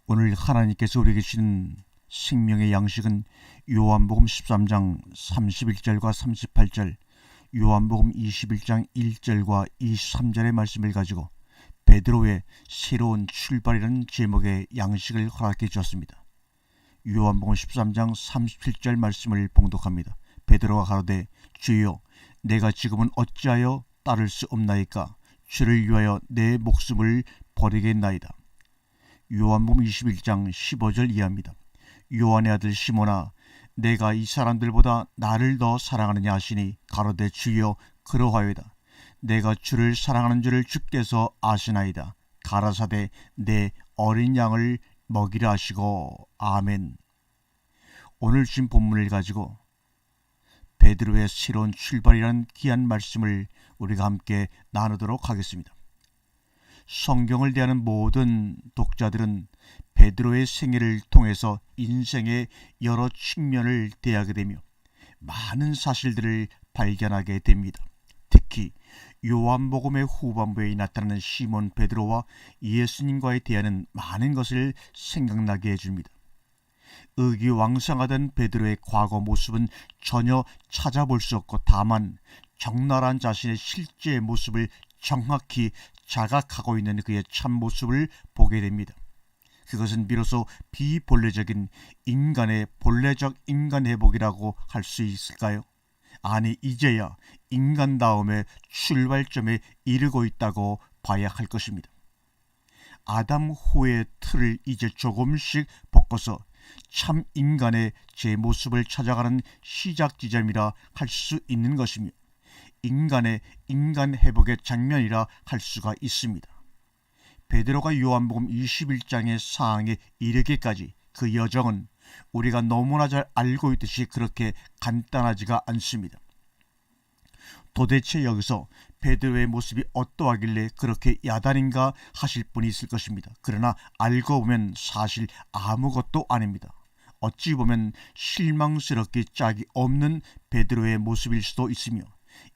오늘 하나님께서 우리에게 주신 생명의 양식은 요한복음 13장 31절과 38절, 요한복음 21장 1절과 23절의 말씀을 가지고 베드로의 새로운 출발이라는 제목의 양식을 허락해 주었습니다. 요한복음 13장 37절 말씀을 봉독합니다. 베드로가 가로되 주여 내가 지금은 어찌하여 따를 수 없나이까? 주를 위하여 내 목숨을 버리겠나이다. 요한복음 21장 15절 이하입니다. 요한의 아들 시몬아 내가 이 사람들보다 나를 더 사랑하느냐 하시니 가로되 주여 그러하여이다. 내가 주를 사랑하는 줄을 주께서 아시나이다. 가라사대 내 어린 양을 먹이라 하시고 아멘. 오늘 주신 본문을 가지고 베드로의 새로운 출발이라는 귀한 말씀을 우리가 함께 나누도록 하겠습니다. 성경을 대하는 모든 독자들은 베드로의 생애를 통해서 인생의 여러 측면을 대하게 되며 많은 사실들을 발견하게 됩니다. 특히 요한복음의 후반부에 나타나는 시몬 베드로와 예수님과의 대화는 많은 것을 생각나게 해줍니다. 의기왕성하던 베드로의 과거 모습은 전혀 찾아볼 수 없고 다만 적나라한 자신의 실제 모습을 정확히 자각하고 있는 그의 참모습을 보게 됩니다. 그것은 비로소 비본래적인 인간의 본래적 인간 회복이라고 할 수 있을까요? 아니 이제야 인간다움의 출발점에 이르고 있다고 봐야 할 것입니다. 아담 후의 틀을 이제 조금씩 벗고서 참 인간의 제 모습을 찾아가는 시작 지점이라 할 수 있는 것이며 인간의 인간 회복의 장면이라 할 수가 있습니다. 베드로가 요한복음 21장의 사항에 이르기까지 그 여정은 우리가 너무나 잘 알고 있듯이 그렇게 간단하지가 않습니다. 도대체 여기서 베드로의 모습이 어떠하길래 그렇게 야단인가 하실 분이 있을 것입니다. 그러나 알고 보면 사실 아무것도 아닙니다. 어찌 보면 실망스럽게 짝이 없는 베드로의 모습일 수도 있으며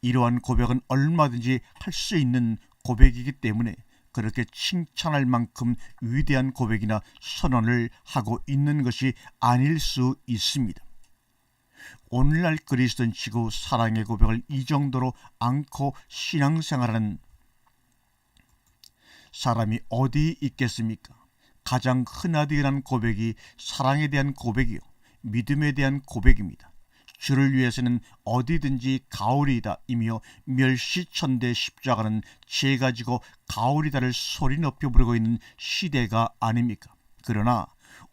이러한 고백은 얼마든지 할 수 있는 고백이기 때문에 그렇게 칭찬할 만큼 위대한 고백이나 선언을 하고 있는 것이 아닐 수 있습니다. 오늘날 그리스도인치고 사랑의 고백을 이 정도로 않고 신앙생활하는 사람이 어디 있겠습니까? 가장 흔하디흔한 고백이 사랑에 대한 고백이요 믿음에 대한 고백입니다. 주를 위해서는 어디든지 가오리이다 이며 멸시천대 십자가는 죄 가지고 가오리다를 소리 높여 부르고 있는 시대가 아닙니까? 그러나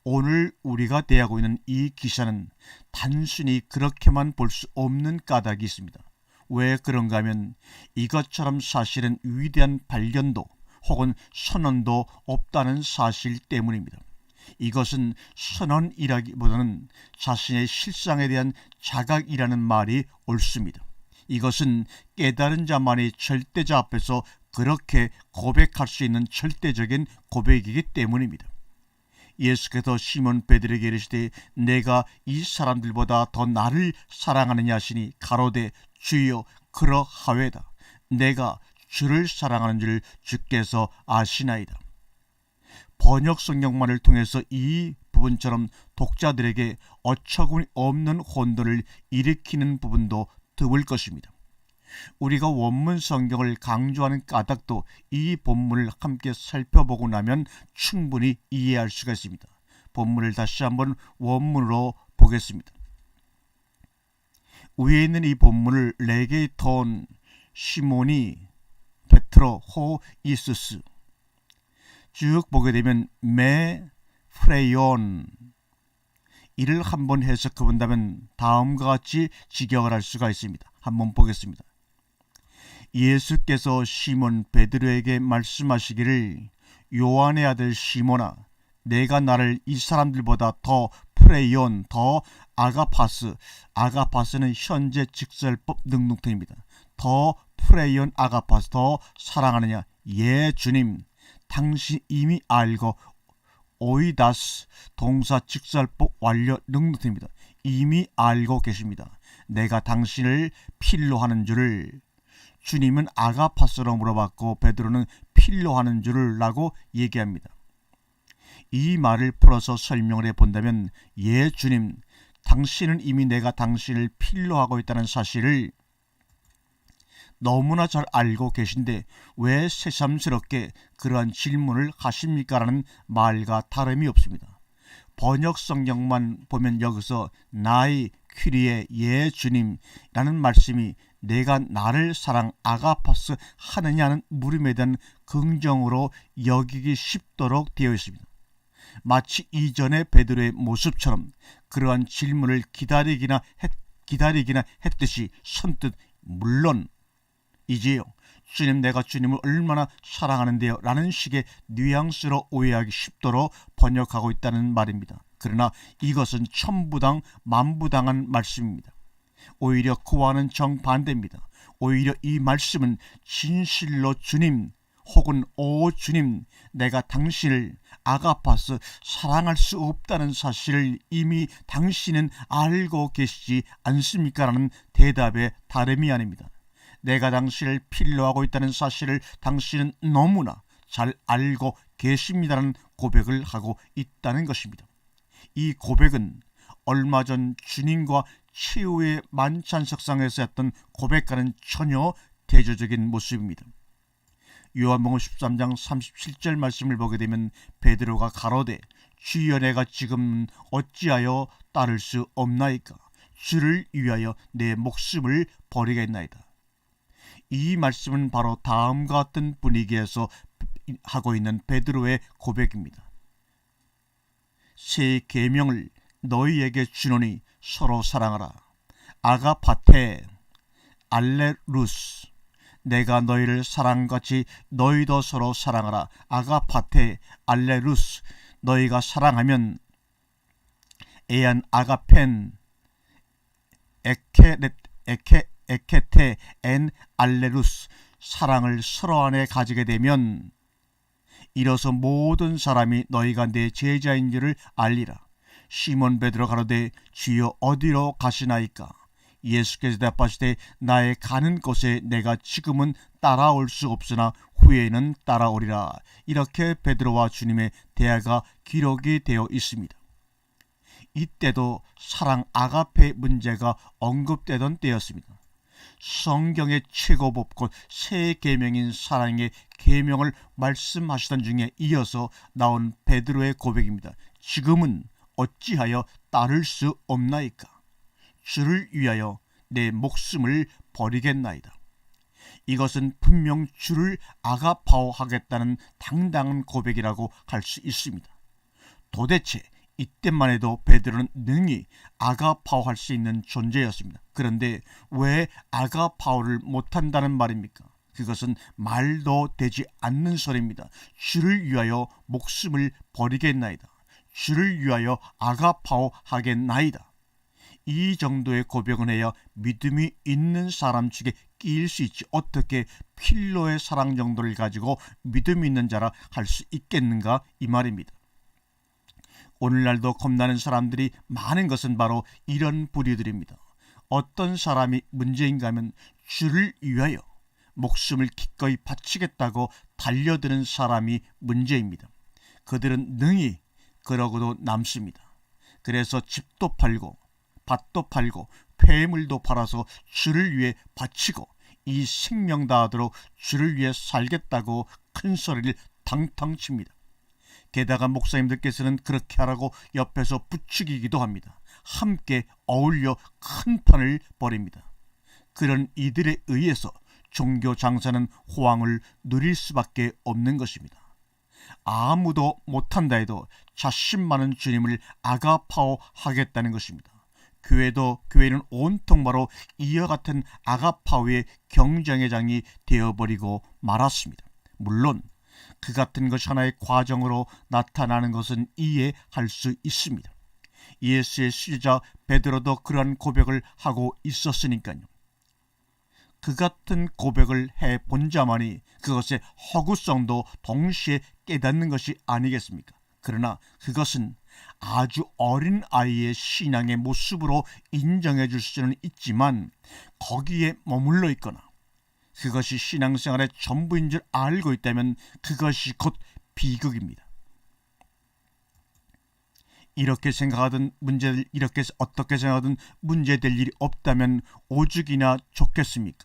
오늘 우리가 대하고 있는 이 기사는 단순히 그렇게만 볼 수 없는 까닭이 있습니다. 왜 그런가 하면 이것처럼 사실은 위대한 발견도 혹은 선언도 없다는 사실 때문입니다. 이것은 선언이라기보다는 자신의 실상에 대한 자각이라는 말이 옳습니다. 이것은 깨달은 자만이 절대자 앞에서 그렇게 고백할 수 있는 절대적인 고백이기 때문입니다. 예수께서 시몬 베드로에게 이르시되 내가 이 사람들보다 더 나를 사랑하느냐 하시니 가로되 주여 그러하외다. 내가 주를 사랑하는 줄 주께서 아시나이다. 번역 성경만을 통해서 이 부분처럼 독자들에게 어처구니 없는 혼돈을 일으키는 부분도 드물 것입니다. 우리가 원문 성경을 강조하는 까닭도 이 본문을 함께 살펴보고 나면 충분히 이해할 수가 있습니다. 본문을 다시 한번 원문으로 보겠습니다. 위에 있는 이 본문을 레게이톤 시몬이 베트로 호 이스스 쭉 보게 되면 메 프레이온 이를 한번 해석해 본다면 다음과 같이 직역을 할 수가 있습니다. 한번 보겠습니다. 예수께서 시몬 베드로에게 말씀하시기를 요한의 아들 시몬아 내가 나를 이 사람들보다 더 프레이온 더 아가파스는 현재 직설법 능동태입니다. 더 프레이온 아가파스 더 사랑하느냐 예 주님 당신 이미 알고 오이다스 동사 직설법 완료 능동태입니다. 이미 알고 계십니다. 내가 당신을 필로 하는 줄을 주님은 아가파스로 물어봤고 베드로는 필로 하는 줄을 라고 얘기합니다. 이 말을 풀어서 설명을 해본다면, 예 주님, 당신은 이미 내가 당신을 필요로 하고 있다는 사실을 너무나 잘 알고 계신데 왜 새삼스럽게 그러한 질문을 하십니까? 라는 말과 다름이 없습니다. 번역 성경만 보면 여기서 나의 퀴리의 예 주님이라는 말씀이 내가 나를 사랑 아가파스 하느냐는 물음에 대한 긍정으로 여기기 쉽도록 되어 있습니다. 마치 이전의 베드로의 모습처럼 그러한 질문을 기다리기나 했듯이 선뜻 물론 이제요 주님 내가 주님을 얼마나 사랑하는데요 라는 식의 뉘앙스로 오해하기 쉽도록 번역하고 있다는 말입니다. 그러나 이것은 천부당 만부당한 말씀입니다. 오히려 그와는 정반대입니다. 오히려 이 말씀은 진실로 주님 혹은 오 주님 내가 당신을 아가파스 사랑할 수 없다는 사실을 이미 당신은 알고 계시지 않습니까? 라는 대답의 다름이 아닙니다. 내가 당신을 필요하고 있다는 사실을 당신은 너무나 잘 알고 계십니다라는 고백을 하고 있다는 것입니다. 이 고백은 얼마 전 주님과 최후의 만찬석상에서 했던 고백과는 전혀 대조적인 모습입니다. 요한복음 13장 37절 말씀을 보게 되면 베드로가 가로되 주여 내가 지금 어찌하여 따를 수 없나이까? 주를 위하여 내 목숨을 버리겠나이다. 이 말씀은 바로 다음과 같은 분위기에서 하고 있는 베드로의 고백입니다. 새 계명을 너희에게 주노니 서로 사랑하라. 아가파테 알레루스 내가 너희를 사랑같이 너희도 서로 사랑하라. 아가파테 알레루스 너희가 사랑하면 에안 아가펜 에케테 엔 알레루스 사랑을 서로 안에 가지게 되면 이로써 모든 사람이 너희가 내 제자인 줄을 알리라. 시몬 베드로 가로되 주여 어디로 가시나이까? 예수께서 대답하시되 나의 가는 곳에 내가 지금은 따라올 수 없으나 후에는 따라오리라. 이렇게 베드로와 주님의 대화가 기록이 되어 있습니다. 이때도 사랑 아가페 문제가 언급되던 때였습니다. 성경의 최고법 곧 새 계명인 사랑의 계명을 말씀하시던 중에 이어서 나온 베드로의 고백입니다. 지금은 어찌하여 따를 수 없나이까? 주를 위하여 내 목숨을 버리겠나이다. 이것은 분명 주를 아가파오하겠다는 당당한 고백이라고 할 수 있습니다. 도대체 이때만 해도 베드로는 능히 아가파오할 수 있는 존재였습니다. 그런데 왜 아가파오를 못한다는 말입니까? 그것은 말도 되지 않는 소리입니다. 주를 위하여 목숨을 버리겠나이다. 주를 위하여 아가파오 하겠나이다. 이 정도의 고백은 해야 믿음이 있는 사람 측에 끼일 수 있지 어떻게 필로의 사랑 정도를 가지고 믿음이 있는 자라 할 수 있겠는가 이 말입니다. 오늘날도 겁나는 사람들이 많은 것은 바로 이런 부류들입니다. 어떤 사람이 문제인가 하면 주를 위하여 목숨을 기꺼이 바치겠다고 달려드는 사람이 문제입니다. 그들은 능히 그러고도 남습니다. 그래서 집도 팔고 밭도 팔고 폐물도 팔아서 주를 위해 바치고 이 생명 다하도록 주를 위해 살겠다고 큰 소리를 탕탕 칩니다. 게다가 목사님들께서는 그렇게 하라고 옆에서 부추기기도 합니다. 함께 어울려 큰 판을 벌입니다. 그런 이들에 의해서 종교 장사는 호황을 누릴 수밖에 없는 것입니다. 아무도 못한다 해도 자신 많은 주님을 아가파오 하겠다는 것입니다. 교회는 온통 바로 이와 같은 아가파오의 경쟁의 장이 되어버리고 말았습니다. 물론 그 같은 것이 하나의 과정으로 나타나는 것은 이해할 수 있습니다. 예수의 수제자 베드로도 그러한 고백을 하고 있었으니까요. 그 같은 고백을 해본 자만이 그것의 허구성도 동시에 깨닫는 것이 아니겠습니까? 그러나 그것은 아주 어린 아이의 신앙의 모습으로 인정해 줄 수는 있지만 거기에 머물러 있거나 그것이 신앙생활의 전부인 줄 알고 있다면 그것이 곧 비극입니다. 이렇게 생각하든 어떻게 생각하든 문제될 일이 없다면 오죽이나 좋겠습니까?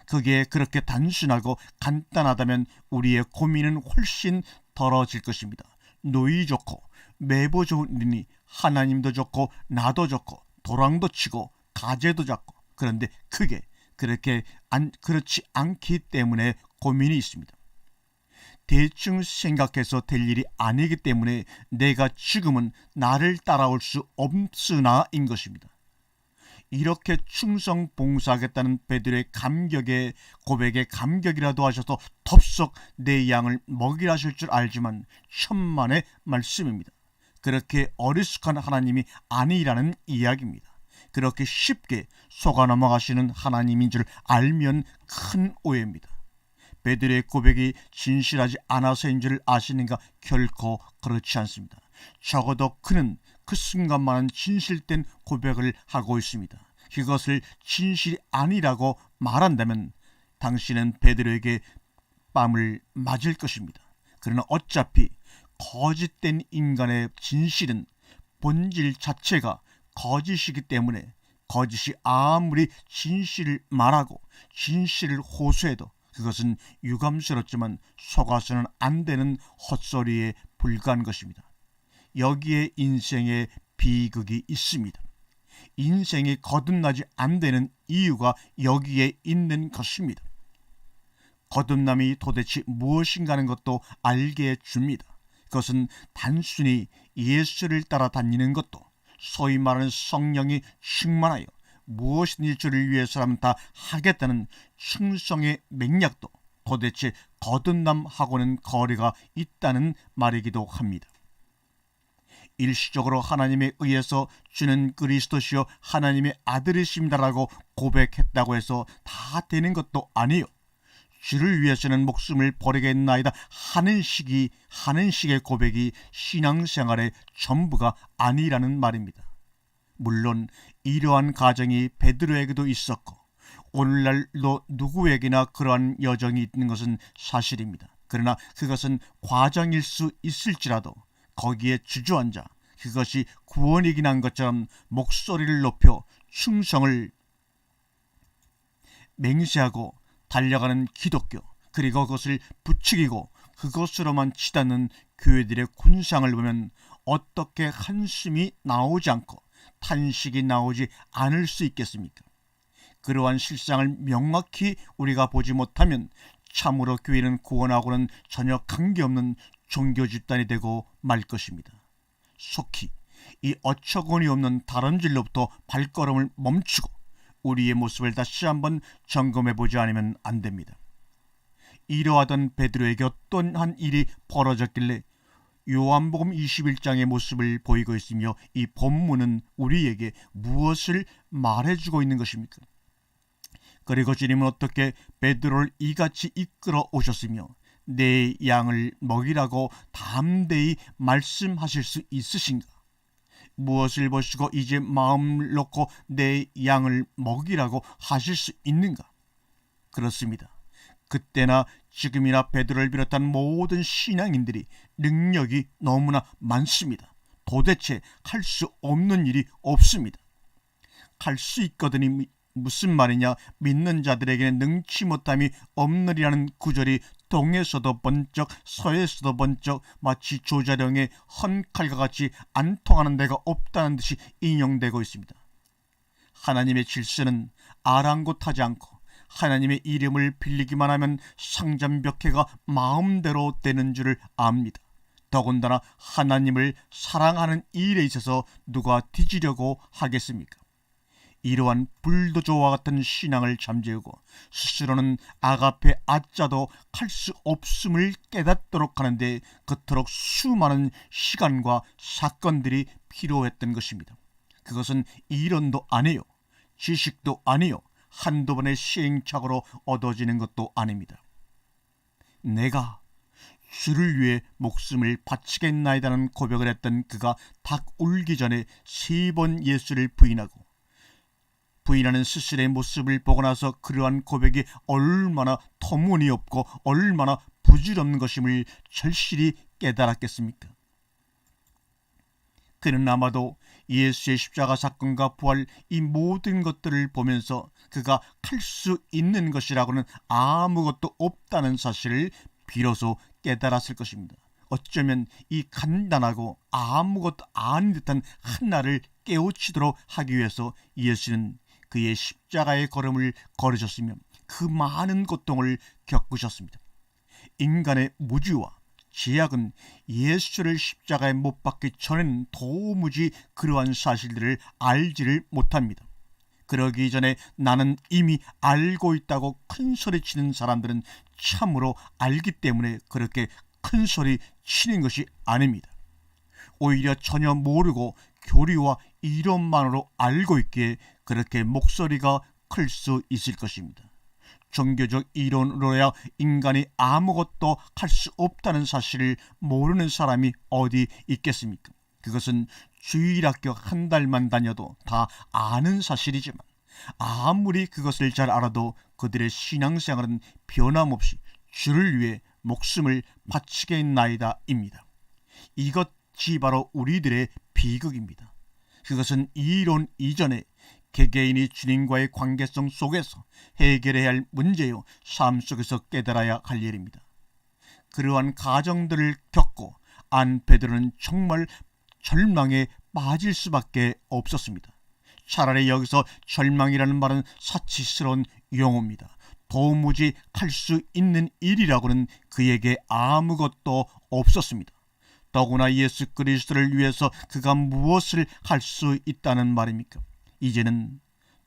그게 그렇게 단순하고 간단하다면 우리의 고민은 훨씬 덜어질 것입니다. 노이 좋고 매부 좋은 일이니 하나님도 좋고 나도 좋고 도랑도 치고 가재도 잡고, 그런데 그게 그렇지 않기 때문에 고민이 있습니다. 대충 생각해서 될 일이 아니기 때문에 내가 지금은 나를 따라올 수 없으나인 것입니다. 이렇게 충성 봉사하겠다는 베드로의 고백에 감격이라도 하셔서 덥석 내 양을 먹이라 하실 줄 알지만 천만의 말씀입니다. 그렇게 어리숙한 하나님이 아니라는 이야기입니다. 그렇게 쉽게 속아 넘어가시는 하나님인 줄 알면 큰 오해입니다. 베드로의 고백이 진실하지 않아서인 줄 아시는가? 결코 그렇지 않습니다. 적어도 그는 그 순간만은 진실된 고백을 하고 있습니다. 그것을 진실이 아니라고 말한다면 당신은 베드로에게 뺨을 맞을 것입니다. 그러나 어차피 거짓된 인간의 진실은 본질 자체가 거짓이기 때문에 거짓이 아무리 진실을 말하고 진실을 호소해도 그것은 유감스럽지만 속아서는 안 되는 헛소리에 불과한 것입니다. 여기에 인생의 비극이 있습니다. 인생이 거듭나지 안 되는 이유가 여기에 있는 것입니다. 거듭남이 도대체 무엇인가 하는 것도 알게 해줍니다. 그것은 단순히 예수를 따라다니는 것도, 소위 말하는 성령이 충만하여 무엇이든지 주를 위해서라면 다 하겠다는 충성의 맥락도 도대체 거듭남하고는 거리가 있다는 말이기도 합니다. 일시적으로 하나님에 의해서 주는 그리스도시요 하나님의 아들이십니다라고 고백했다고 해서 다 되는 것도 아니요, 주를 위해서는 목숨을 버리겠나이다 하는 식의 고백이 신앙생활의 전부가 아니라는 말입니다. 물론 이러한 가정이 베드로에게도 있었고 오늘날도 누구에게나 그러한 여정이 있는 것은 사실입니다. 그러나 그것은 과정일 수 있을지라도 거기에 주저앉아 그것이 구원이긴 한 것처럼 목소리를 높여 충성을 맹세하고 달려가는 기독교, 그리고 그것을 부추기고 그것으로만 치닫는 교회들의 군상을 보면 어떻게 한숨이 나오지 않고 탄식이 나오지 않을 수 있겠습니까? 그러한 실상을 명확히 우리가 보지 못하면 참으로 교회는 구원하고는 전혀 관계없는 종교 집단이 되고 말 것입니다. 속히 이 어처구니 없는 다름질로부터 발걸음을 멈추고 우리의 모습을 다시 한번 점검해보지 않으면 안 됩니다. 이러하던 베드로에게 어떠한 일이 벌어졌길래 요한복음 21장의 모습을 보이고 있으며 이 본문은 우리에게 무엇을 말해주고 있는 것입니까? 그리고 주님은 어떻게 베드로를 이같이 이끌어 오셨으며 내 양을 먹이라고 담대히 말씀하실 수 있으신가? 무엇을 보시고 이제 마음을 놓고 내 양을 먹이라고 하실 수 있는가? 그렇습니다. 그때나 지금이나 베드로를 비롯한 모든 신앙인들이 능력이 너무나 많습니다. 도대체 할 수 없는 일이 없습니다. 할 수 있거든이 무슨 말이냐? 믿는 자들에게는 능치 못함이 없느리라는 구절이 동에서도 번쩍 서에서도 번쩍 마치 조자룡의 헌칼과 같이 안 통하는 데가 없다는 듯이 인용되고 있습니다. 하나님의 질서는 아랑곳하지 않고 하나님의 이름을 빌리기만 하면 상점벽해가 마음대로 되는 줄을 압니다. 더군다나 하나님을 사랑하는 일에 있어서 누가 뒤지려고 하겠습니까? 이러한 불도저와 같은 신앙을 잠재우고 스스로는 아가페 아자도 할 수 없음을 깨닫도록 하는데 그토록 수많은 시간과 사건들이 필요했던 것입니다. 그것은 이론도 아니요, 지식도 아니요, 한두 번의 시행착오로 얻어지는 것도 아닙니다. 내가 주를 위해 목숨을 바치겠나이다는 고백을 했던 그가 닭 울기 전에 3번 예수를 부인하는 스스로의 모습을 보고 나서 그러한 고백이 얼마나 터무니없고 얼마나 부질없는 것임을 절실히 깨달았겠습니까? 그는 아마도 예수의 십자가 사건과 부활, 이 모든 것들을 보면서 그가 할 수 있는 것이라고는 아무것도 없다는 사실을 비로소 깨달았을 것입니다. 어쩌면 이 간단하고 아무것도 아닌 듯한 한나를 깨우치도록 하기 위해서 예수는 그의 십자가의 걸음을 걸으셨으며 그 많은 고통을 겪으셨습니다. 인간의 무지와 제약은 예수를 십자가에 못 박기 전에는 도무지 그러한 사실들을 알지를 못합니다. 그러기 전에 나는 이미 알고 있다고 큰소리치는 사람들은 참으로 알기 때문에 그렇게 큰소리 치는 것이 아닙니다. 오히려 전혀 모르고 교리와 이론만으로 알고 있기에 그렇게 목소리가 클 수 있을 것입니다. 종교적 이론으로야 인간이 아무것도 할 수 없다는 사실을 모르는 사람이 어디 있겠습니까? 그것은 주일학교 한 달만 다녀도 다 아는 사실이지만 아무리 그것을 잘 알아도 그들의 신앙생활은 변함없이 주를 위해 목숨을 바치겠나이다입니다. 이것이 바로 우리들의 비극입니다. 그것은 이론 이전에 개개인이 주님과의 관계성 속에서 해결해야 할 문제요, 삶 속에서 깨달아야 할 일입니다. 그러한 가정들을 겪고 안 베드로는 정말 절망에 빠질 수밖에 없었습니다. 차라리 여기서 절망이라는 말은 사치스러운 용어입니다. 도무지 할 수 있는 일이라고는 그에게 아무것도 없었습니다. 더구나 예수 그리스도를 위해서 그가 무엇을 할 수 있다는 말입니까? 이제는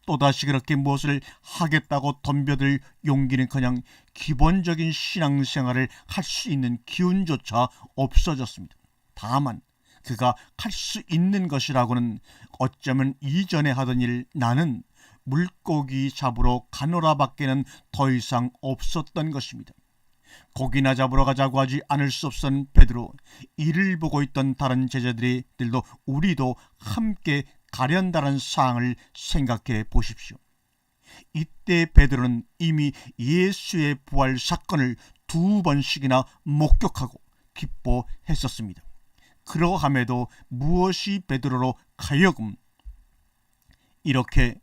또다시 그렇게 무엇을 하겠다고 덤벼들 용기는커녕 기본적인 신앙생활을 할 수 있는 기운조차 없어졌습니다. 다만 그가 할 수 있는 것이라고는 어쩌면 이전에 하던 일, 나는 물고기 잡으러 가노라 밖에는 더 이상 없었던 것입니다. 고기나 잡으러 가자고 하지 않을 수 없었던 베드로, 이를 보고 있던 다른 제자들도 우리도 함께 가련다는 사항을 생각해 보십시오. 이때 베드로는 이미 예수의 부활 사건을 2번씩이나 목격하고 기뻐했었습니다. 그러함에도 무엇이 베드로로 하여금 이렇게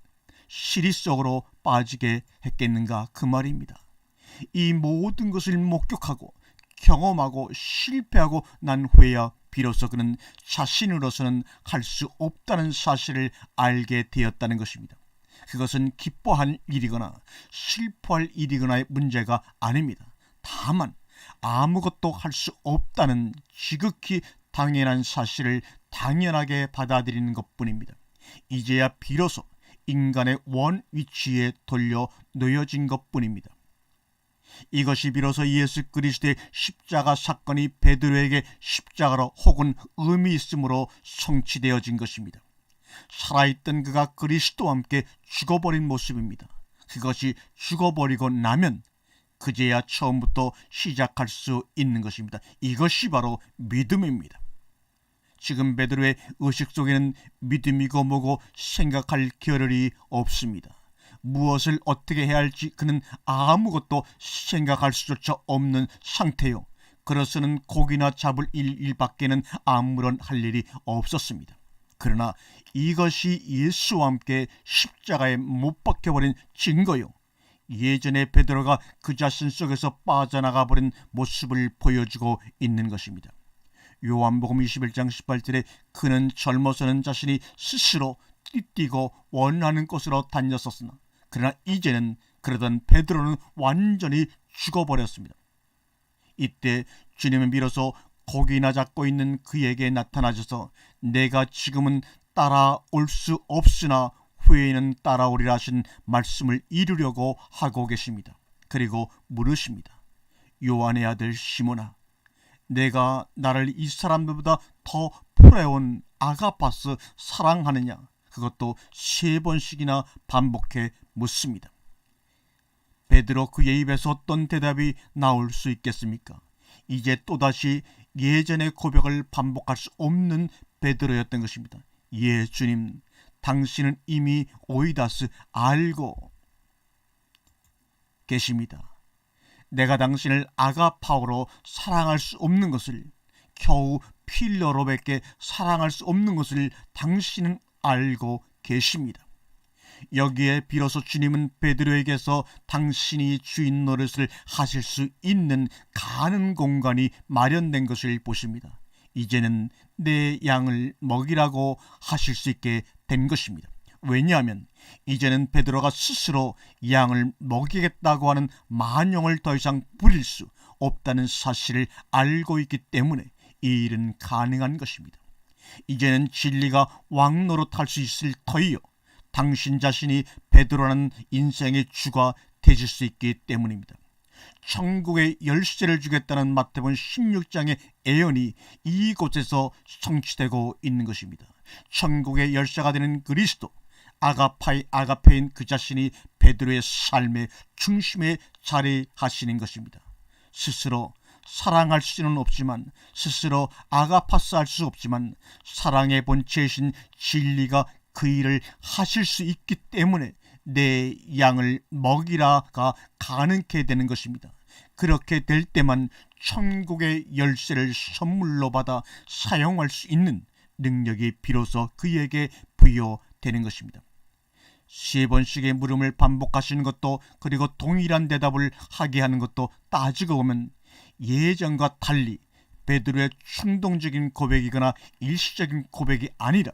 시리 속으로 빠지게 했겠는가, 그 말입니다. 이 모든 것을 목격하고 경험하고 실패하고 난 후에야 비로소 그는 자신으로서는 할 수 없다는 사실을 알게 되었다는 것입니다. 그것은 기뻐할 일이거나 슬퍼할 일이거나의 문제가 아닙니다. 다만 아무것도 할 수 없다는 지극히 당연한 사실을 당연하게 받아들이는 것뿐입니다. 이제야 비로소 인간의 원 위치에 돌려 놓여진 것뿐입니다. 이것이 비로소 예수 그리스도의 십자가 사건이 베드로에게 십자가로 혹은 의미 있음으로 성취되어진 것입니다. 살아있던 그가 그리스도와 함께 죽어버린 모습입니다. 그것이 죽어버리고 나면 그제야 처음부터 시작할 수 있는 것입니다. 이것이 바로 믿음입니다. 지금 베드로의 의식 속에는 믿음이고 뭐고 생각할 겨를이 없습니다. 무엇을 어떻게 해야 할지 그는 아무것도 생각할 수조차 없는 상태요. 그로서는 고기나 잡을 일밖에는 아무런 할 일이 없었습니다. 그러나 이것이 예수와 함께 십자가에 못 박혀버린 증거요, 예전에 베드로가 그 자신 속에서 빠져나가 버린 모습을 보여주고 있는 것입니다. 요한복음 21장 18절에 그는 젊어서는 자신이 스스로 띠뛰고 원하는 곳으로 다녔었으나 그러나 이제는 그러던 베드로는 완전히 죽어버렸습니다. 이때 주님은 비로소 고기나 잡고 있는 그에게 나타나셔서 내가 지금은 따라올 수 없으나 후에는 따라오리라 하신 말씀을 이루려고 하고 계십니다. 그리고 물으십니다. 요한의 아들 시몬아, 내가 나를 이 사람들보다 더 포레온 아가파스 사랑하느냐? 그것도 3번씩이나 반복해 묻습니다. 베드로 그의 입에서 어떤 대답이 나올 수 있겠습니까? 이제 또다시 예전의 고백을 반복할 수 없는 베드로였던 것입니다. 예, 주님, 당신은 이미 오이다스 알고 계십니다. 내가 당신을 아가파오로 사랑할 수 없는 것을 겨우 필러로밖에 사랑할 수 없는 것을 당신은 알고 계십니다. 여기에 비로소 주님은 베드로에게서 당신이 주인 노릇을 하실 수 있는 가는 공간이 마련된 것을 보십니다. 이제는 내 양을 먹이라고 하실 수 있게 된 것입니다. 왜냐하면 이제는 베드로가 스스로 양을 먹이겠다고 하는 만용을 더 이상 부릴 수 없다는 사실을 알고 있기 때문에 이 일은 가능한 것입니다. 이제는 진리가 왕노릇할 수 있을 터이요, 당신 자신이 베드로라는 인생의 주가 되실 수 있기 때문입니다. 천국의 열쇠를 주겠다는 마태복음 16장의 예언이 이곳에서 성취되고 있는 것입니다. 천국의 열쇠가 되는 그리스도, 아가페인 그 자신이 베드로의 삶의 중심에 자리하시는 것입니다. 스스로 사랑할 수는 없지만, 스스로 아가파스 할 수 없지만 사랑의 본체이신 진리가 그 일을 하실 수 있기 때문에 내 양을 먹이라가 가능케 되는 것입니다. 그렇게 될 때만 천국의 열쇠를 선물로 받아 사용할 수 있는 능력이 비로소 그에게 부여되는 것입니다. 3번씩의 물음을 반복하시는 것도, 그리고 동일한 대답을 하게 하는 것도 따지고 보면 예전과 달리 베드로의 충동적인 고백이거나 일시적인 고백이 아니라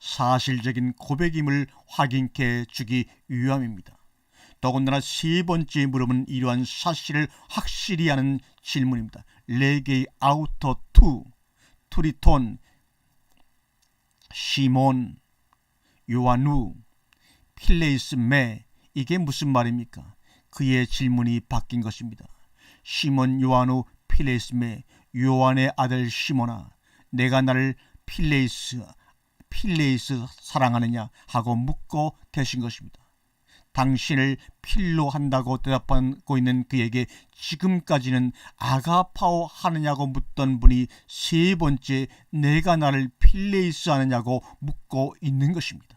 사실적인 고백임을 확인케 주기 위함입니다. 더군다나 3번째 물음은 이러한 사실을 확실히 하는 질문입니다. 레게이 아우터 투리톤 시몬 요한우 필레이스 메, 이게 무슨 말입니까? 그의 질문이 바뀐 것입니다. 시몬 요한우 필레이스 메, 요한의 아들 시몬아, 내가 나를 필레이스 사랑하느냐 하고 묻고 계신 것입니다. 당신을 필로 한다고 대답하고 있는 그에게 지금까지는 아가파오 하느냐고 묻던 분이 3번째 내가 나를 필레이스 하느냐고 묻고 있는 것입니다.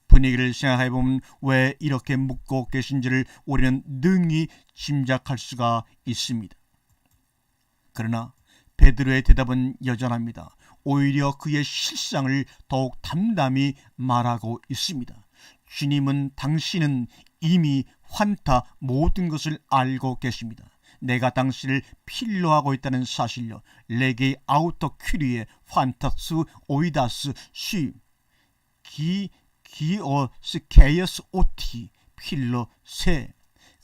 분위기를 생각해보면 왜 이렇게 묻고 계신지를 우리는 능히 짐작할 수가 있습니다. 그러나 베드로의 대답은 여전합니다. 오히려 그의 실상을 더욱 담담히 말하고 있습니다. 주님은 당신은 이미 환타 모든 것을 알고 계십니다. 내가 당신을 필요하고 있다는 사실요, 레게 아우터 큐리에 환타스 오이다스 시 기어스 케이어스 오티 필러 세,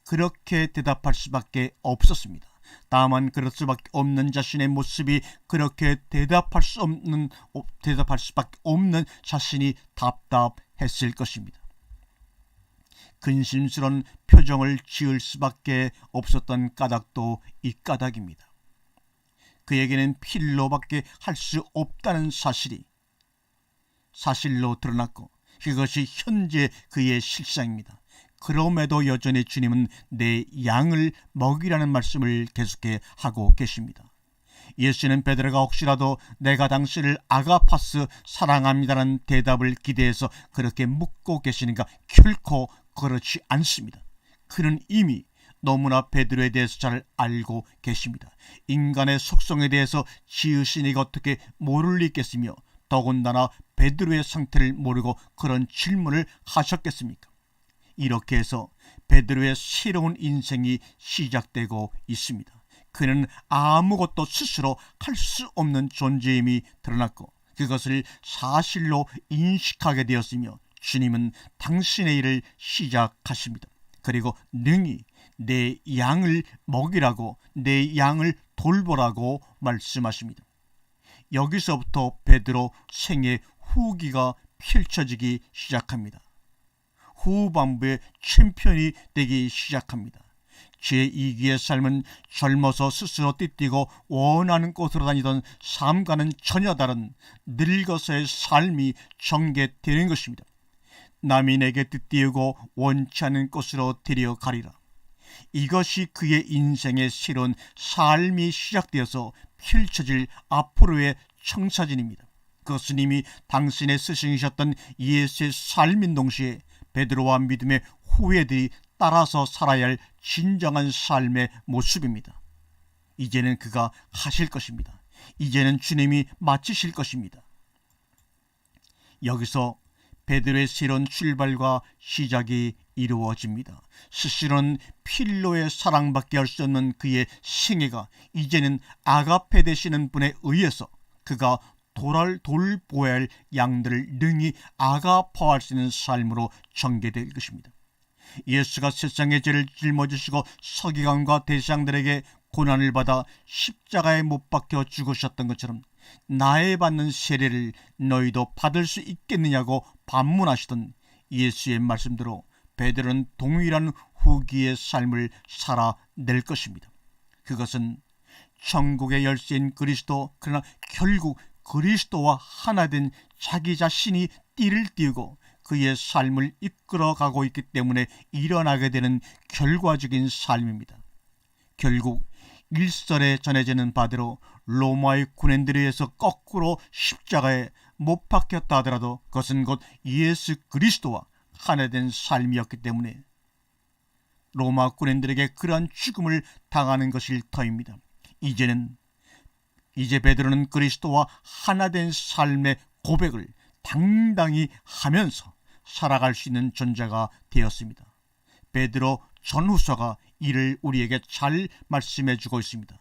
그렇게 대답할 수밖에 없었습니다. 다만 그럴 수밖에 없는 자신의 모습이 그렇게 대답할 수밖에 없는 자신이 답답했을 것입니다. 근심스러운 표정을 지을 수밖에 없었던 까닭도 이 까닭입니다. 그에게는 필로밖에 할 수 없다는 사실로 드러났고, 그것이 현재 그의 실상입니다. 그럼에도 여전히 주님은 내 양을 먹이라는 말씀을 계속해 하고 계십니다. 예수는 베드로가 혹시라도 내가 당신을 아가파스 사랑합니다라는 대답을 기대해서 그렇게 묻고 계시는가? 결코 그렇지 않습니다. 그는 이미 너무나 베드로에 대해서 잘 알고 계십니다. 인간의 속성에 대해서 지으신 이가 어떻게 모를 리 있겠으며, 더군다나 베드로의 상태를 모르고 그런 질문을 하셨겠습니까? 이렇게 해서 베드로의 새로운 인생이 시작되고 있습니다. 그는 아무것도 스스로 할 수 없는 존재임이 드러났고, 그것을 사실로 인식하게 되었으며, 주님은 당신의 일을 시작하십니다. 그리고 능히 내 양을 먹이라고, 내 양을 돌보라고 말씀하십니다. 여기서부터 베드로 생의 후기가 펼쳐지기 시작합니다. 후반부의 챔피언이 되기 시작합니다. 제2기의 삶은 젊어서 스스로 띠뛰고 원하는 곳으로 다니던 삶과는 전혀 다른 늙어서의 삶이 전개되는 것입니다. 남이 내게 띠띠우고 원치 않는 곳으로 데려가리라. 이것이 그의 인생의 새로운 삶이 시작되어서 펼쳐질 앞으로의 청사진입니다. 그것은 이미 당신의 스승이셨던 예수의 삶인 동시에 베드로와 믿음의 후예들이 따라서 살아야 할 진정한 삶의 모습입니다. 이제는 그가 하실 것입니다. 이제는 주님이 마치실 것입니다. 여기서 베드로의 새로운 출발과 시작이 이루어집니다. 스스로는 필로의 사랑밖에 할 수 없는 그의 생애가 이제는 아가페 되시는 분에 의해서 그가 돌보아야 할 양들을 능히 아가파할 수 있는 삶으로 전개될 것입니다. 예수가 세상의 죄를 짊어지시고 서기관과 대제사장들에게 고난을 받아 십자가에 못 박혀 죽으셨던 것처럼 나의 받는 세례를 너희도 받을 수 있겠느냐고 반문하시던 예수의 말씀대로 베드로는 동일한 후기의 삶을 살아낼 것입니다. 그것은 천국의 열쇠인 그리스도, 그러나 결국 그리스도와 하나 된 자기 자신이 띠를 띄우고 그의 삶을 이끌어가고 있기 때문에 일어나게 되는 결과적인 삶입니다. 결국 일설에 전해지는 바대로 로마의 군인들에 의해서 거꾸로 십자가에 못 박혔다 하더라도 그것은 곧 예수 그리스도와 하나 된 삶이었기 때문에 로마 군인들에게 그러한 죽음을 당하는 것일 터입니다. 이제 베드로는 그리스도와 하나 된 삶의 고백을 당당히 하면서 살아갈 수 있는 존재가 되었습니다. 베드로 전후서가 이를 우리에게 잘 말씀해 주고 있습니다.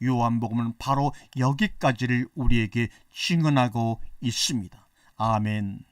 요한복음은 바로 여기까지를 우리에게 증언하고 있습니다. 아멘.